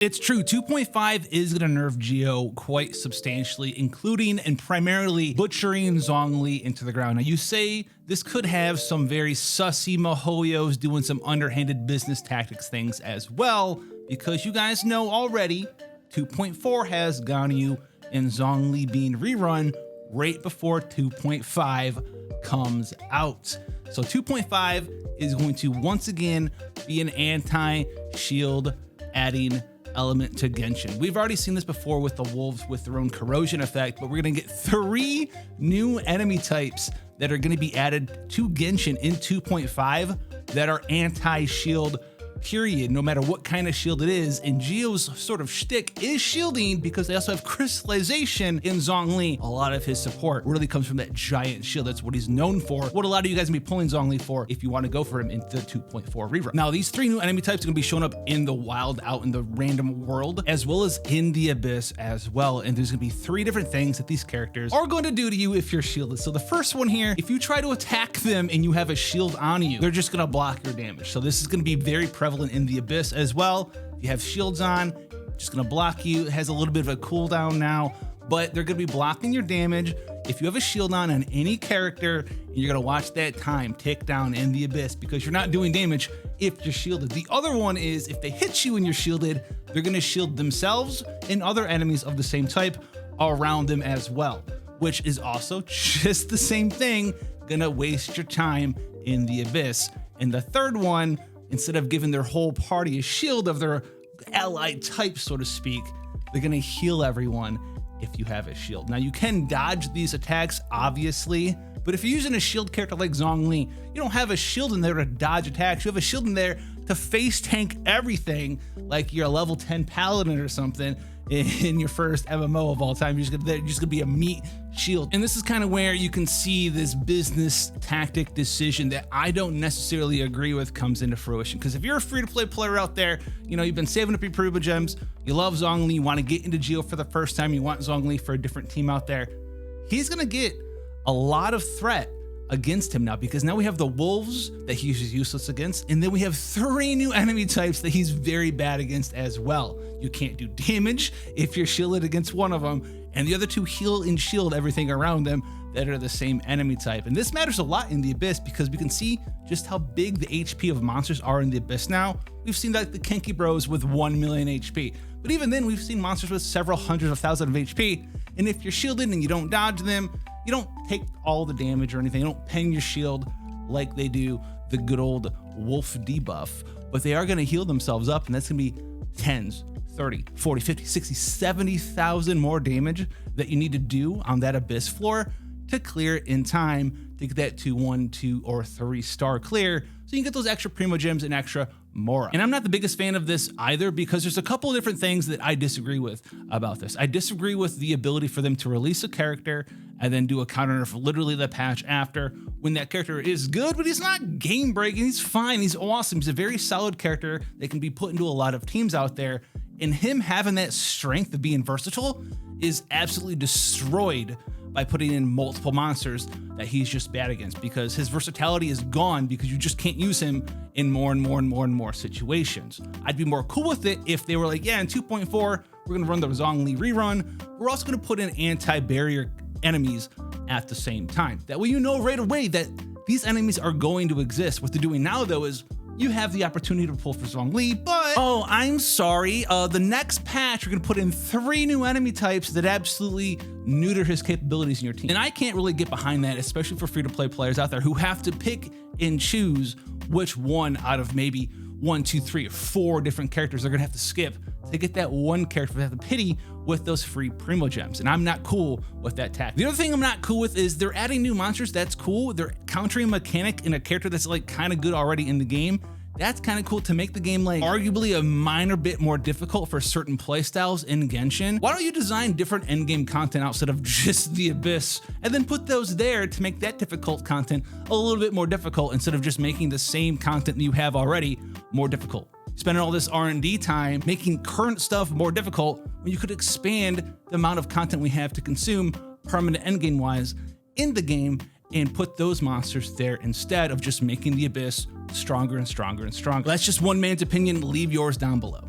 It's true, 2.5 is going to nerf Geo quite substantially, including and primarily butchering Zhongli into the ground. Now you say this could have some very Sussy MiHoyos doing some underhanded business tactics things as well, because you guys know already 2.4 has Ganyu and Zhongli being rerun right before 2.5 comes out. So 2.5 is going to once again be an anti-shield adding element to Genshin. We've already seen this before with the wolves with their own corrosion effect, but we're going to get 3 new enemy types that are going to be added to Genshin in 2.5 that are anti-shield, period, no matter what kind of shield it is. And Geo's sort of shtick is shielding because they also have crystallization in Zhongli. A lot of his support really comes from that giant shield. That's what he's known for. What a lot of you guys will be pulling Zhongli for if you want to go for him into the 2.4 rerun. Now, these 3 new enemy types are going to be showing up in the wild, out in the random world, as well as in the abyss as well. And there's going to be 3 different things that these characters are going to do to you if you're shielded. So the first one here, if you try to attack them and you have a shield on you, they're just going to block your damage. So this is going to be very prevalent in the abyss as well. If you have shields on, just gonna block you. It has a little bit of a cooldown now, but they're gonna be blocking your damage. If you have a shield on any character, you're gonna watch that time tick down in the abyss because you're not doing damage if you're shielded. The other one is if they hit you and you're shielded, they're gonna shield themselves and other enemies of the same type around them as well, which is also just the same thing, gonna waste your time in the abyss. And the third one, instead of giving their whole party a shield of their allied type, so to speak, they're gonna heal everyone if you have a shield. Now you can dodge these attacks, obviously, but if you're using a shield character like Zhongli, you don't have a shield in there to dodge attacks. You have a shield in there to face tank everything, like you're a level 10 paladin or something in your first MMO of all time. You're just gonna be a meat shield. And this is kind of where you can see this business tactic decision that I don't necessarily agree with comes into fruition. Because if you're a free-to-play player out there, you know, you've been saving up your Prima gems, you love Zhongli, you want to get into Geo for the first time, you want Zhongli for a different team out there, he's gonna get a lot of threat against him now, because now we have the wolves that he's useless against, and then we have 3 new enemy types that he's very bad against as well. You can't do damage if you're shielded against one of them, and the other 2 heal and shield everything around them that are the same enemy type. And this matters a lot in the abyss because we can see just how big the HP of monsters are in the abyss now. We've seen like the Kenki Bros with 1 million HP, but even then we've seen monsters with several hundreds of thousands of HP, and if you're shielded and you don't dodge them, you don't take all the damage or anything. You don't ping your shield like they do the good old wolf debuff, but they are going to heal themselves up, and that's going to be 10s, 30, 40, 50, 60, 70,000 more damage that you need to do on that abyss floor to clear in time to get that to 1, 2, or 3 star clear, so you can get those extra Primo gems and extra Mora. And I'm not the biggest fan of this either, because there's a couple of different things that I disagree with about this. I disagree with the ability for them to release a character and then do a counter nerf literally the patch after, when that character is good, but he's not game breaking. He's fine. He's awesome. He's a very solid character that can be put into a lot of teams out there. And him having that strength of being versatile is absolutely destroyed by putting in multiple monsters that he's just bad against, because his versatility is gone because you just can't use him in more and more and more and more situations. I'd be more cool with it if they were like, yeah, in 2.4, we're gonna run the Zhongli rerun. We're also gonna put in anti-barrier enemies at the same time. That way you know right away that these enemies are going to exist. What they're doing now though is you have the opportunity to pull for Zhongli, but oh, I'm sorry. The next patch, we're gonna put in 3 new enemy types that absolutely neuter his capabilities in your team. And I can't really get behind that, especially for free-to-play players out there who have to pick and choose which one out of maybe 1, 2, 3, or 4 different characters they're gonna have to skip to get that one character they have to pity with those free Primo gems. And I'm not cool with that tactic. The other thing I'm not cool with is they're adding new monsters. That's cool. They're countering a mechanic in a character that's like kind of good already in the game. That's kind of cool to make the game like arguably a minor bit more difficult for certain playstyles in Genshin. Why don't you design different endgame content outside of just the abyss and then put those there to make that difficult content a little bit more difficult, instead of just making the same content that you have already more difficult? Spending all this R&D time making current stuff more difficult when you could expand the amount of content we have to consume permanent endgame wise in the game and put those monsters there instead of just making the abyss stronger and stronger and stronger. That's just one man's opinion. Leave yours down below.